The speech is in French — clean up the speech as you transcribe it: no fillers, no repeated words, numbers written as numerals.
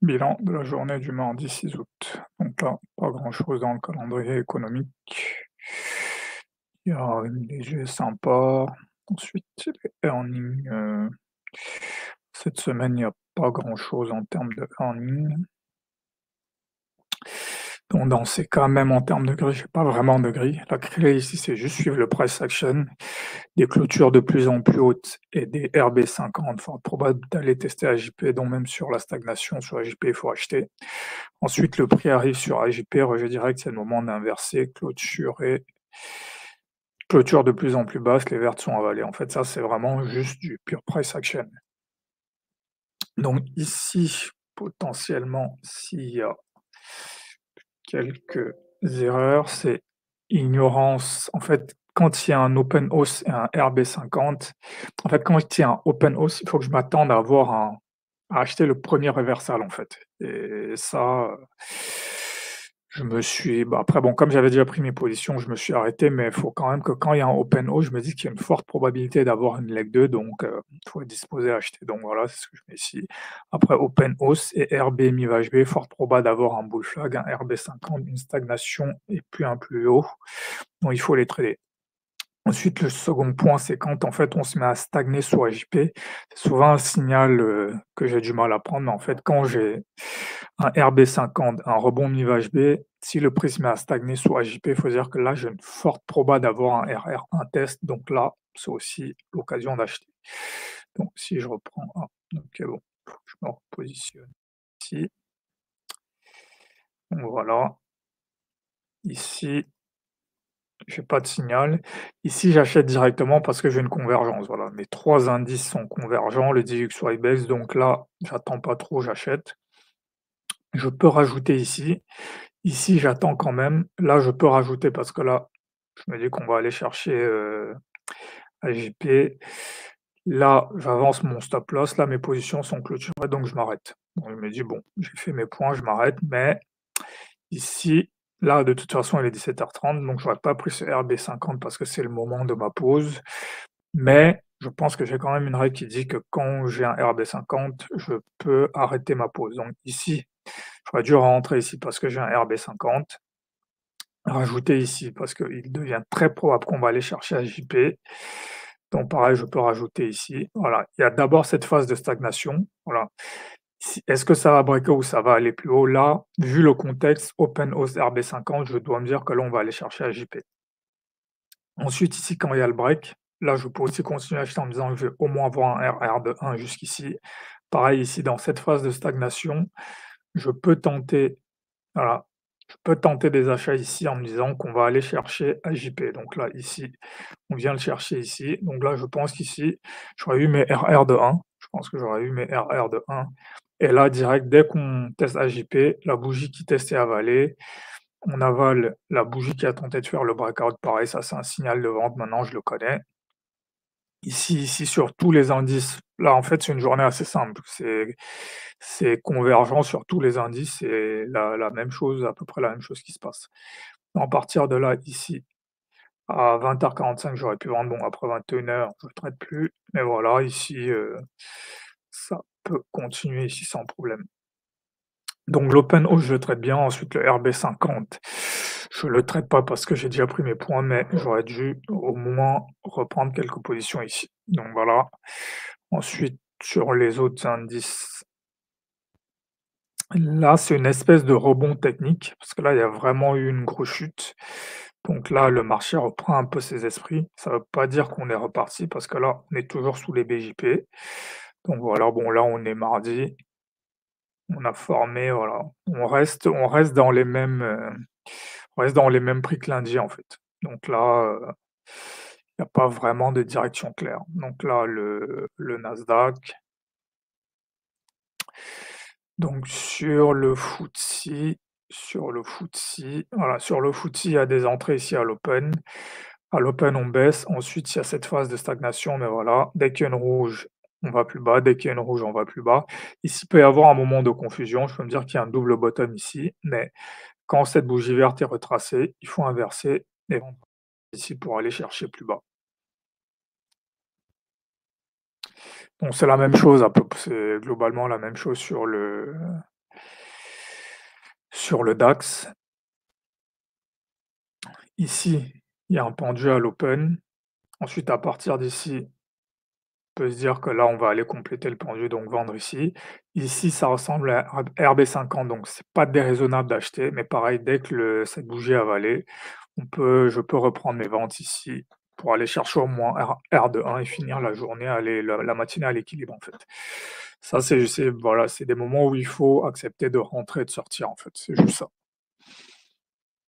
Bilan de la journée du mardi 6 août. Donc là, pas grand-chose dans le calendrier économique. Il y a une léger sympa. Ensuite, les earnings. Cette semaine, il n'y a pas grand-chose en termes de earnings. Donc dans ces cas, même en termes de grille, j'ai pas vraiment de grille. La clé ici, c'est juste suivre le price action, des clôtures de plus en plus hautes et des RB50, fort probable d'aller tester AJP, donc même sur la stagnation, sur AJP, il faut acheter. Ensuite, le prix arrive sur AJP, rejet direct, c'est le moment d'inverser, clôture de plus en plus basse, les vertes sont avalées. En fait, ça, c'est vraiment juste du pure price action. Donc ici, potentiellement, s'il y a quelques erreurs, c'est ignorance. En fait, quand il y a un open hausse et un RB50, en fait, quand il y a un open hausse, il faut que je m'attende à acheter le premier reversal, en fait. Et ça, après bon, comme j'avais déjà pris mes positions, je me suis arrêté, mais il faut quand même que quand il y a un open hausse, je me dis qu'il y a une forte probabilité d'avoir une leg 2, donc il faut être disposé à acheter. Donc voilà, c'est ce que je mets ici. Après open hausse et RB mi-VHB, fort probable d'avoir un bull flag, un RB50, une stagnation et puis un plus haut. Donc il faut les trader. Ensuite, le second point, c'est quand en fait on se met à stagner sur AJP, c'est souvent un signal que j'ai du mal à prendre, mais en fait quand j'ai un RB50, un rebond mi-VHB, si le prix se met à stagner sur AJP, il faut dire que là j'ai une forte proba d'avoir un RR, un test, donc là c'est aussi l'occasion d'acheter. Donc si je reprends, ok bon, faut que je me repositionne ici, donc voilà, ici j'ai pas de signal. Ici, j'achète directement parce que j'ai une convergence. Voilà, mes 3 indices sont convergents, le DXY baisse, donc là, j'attends pas trop, j'achète. Je peux rajouter ici. Ici, j'attends quand même. Là, je peux rajouter parce que là, je me dis qu'on va aller chercher AJP. Là, j'avance mon stop loss. Là, mes positions sont clôturées, donc je m'arrête. Donc, je me dis, bon, j'ai fait mes points, je m'arrête, mais ici, là, de toute façon, il est 17h30, donc j'aurais pas pris ce RB50 parce que c'est le moment de ma pause. Mais je pense que j'ai quand même une règle qui dit que quand j'ai un RB50, je peux arrêter ma pause. Donc ici, j'aurais dû rentrer ici parce que j'ai un RB50, rajouter ici parce qu'il devient très probable qu'on va aller chercher à JP. Donc pareil, je peux rajouter ici. Voilà, il y a d'abord cette phase de stagnation. Voilà. Est-ce que ça va breaker ou ça va aller plus haut? Là, vu le contexte, open hausse RB50, je dois me dire que là, on va aller chercher à JP. Ensuite, ici, quand il y a le break, là, je peux aussi continuer à acheter en me disant que je vais au moins avoir un RR de 1 jusqu'ici. Pareil, ici, dans cette phase de stagnation, je peux tenter, voilà, je peux tenter des achats ici en me disant qu'on va aller chercher AJP. Donc là, ici, on vient le chercher ici. Donc là, je pense qu'ici, j'aurais eu mes RR de 1. Je pense que j'aurais eu mes RR de 1. Et là, direct, dès qu'on teste AJP, la bougie qui testait avalée, on avale la bougie qui a tenté de faire le breakout. Pareil, ça, c'est un signal de vente. Maintenant, je le connais. Ici, sur tous les indices, là, en fait, c'est une journée assez simple. C'est convergent sur tous les indices, c'est la même chose, à peu près la même chose qui se passe. À partir de là, ici, à 20h45, j'aurais pu vendre. Bon, après 21h, je ne traite plus. Mais voilà, ici, ça peut continuer ici sans problème. Donc l'open hausse, je le traite bien. Ensuite, le RB50, je le traite pas parce que j'ai déjà pris mes points, mais j'aurais dû au moins reprendre quelques positions ici. Donc voilà. Ensuite, sur les autres indices, là, c'est une espèce de rebond technique, parce que là, il y a vraiment eu une grosse chute. Donc là, le marché reprend un peu ses esprits. Ça ne veut pas dire qu'on est reparti, parce que là, on est toujours sous les BJP. Donc voilà, bon, là, on est mardi. On a formé, voilà. On reste dans les mêmes, on reste dans les mêmes prix que lundi, en fait. Donc là, il y a pas vraiment de direction claire. Donc là, le Nasdaq. Donc sur le FTSE, il y a des entrées ici à l'open. À l'open, on baisse. Ensuite, il y a cette phase de stagnation, mais voilà, dès qu'il y a une rouge, on va plus bas. Dès qu'il y a une rouge, on va plus bas. Ici, il peut y avoir un moment de confusion. Je peux me dire qu'il y a un double bottom ici, mais quand cette bougie verte est retracée, il faut inverser et vendre ici pour aller chercher plus bas. Donc c'est la même chose, c'est globalement la même chose sur le Sur le DAX, ici, il y a un pendu à l'open. Ensuite, à partir d'ici, on peut se dire que là, on va aller compléter le pendu, donc vendre ici. Ici, ça ressemble à RB50, donc c'est pas déraisonnable d'acheter, mais pareil, dès que cette bougie a avalée, je peux reprendre mes ventes ici pour aller chercher au moins R de 1 et finir la journée, la matinée à l'équilibre, en fait. Ça, voilà, c'est des moments où il faut accepter de rentrer et de sortir, en fait, c'est juste ça.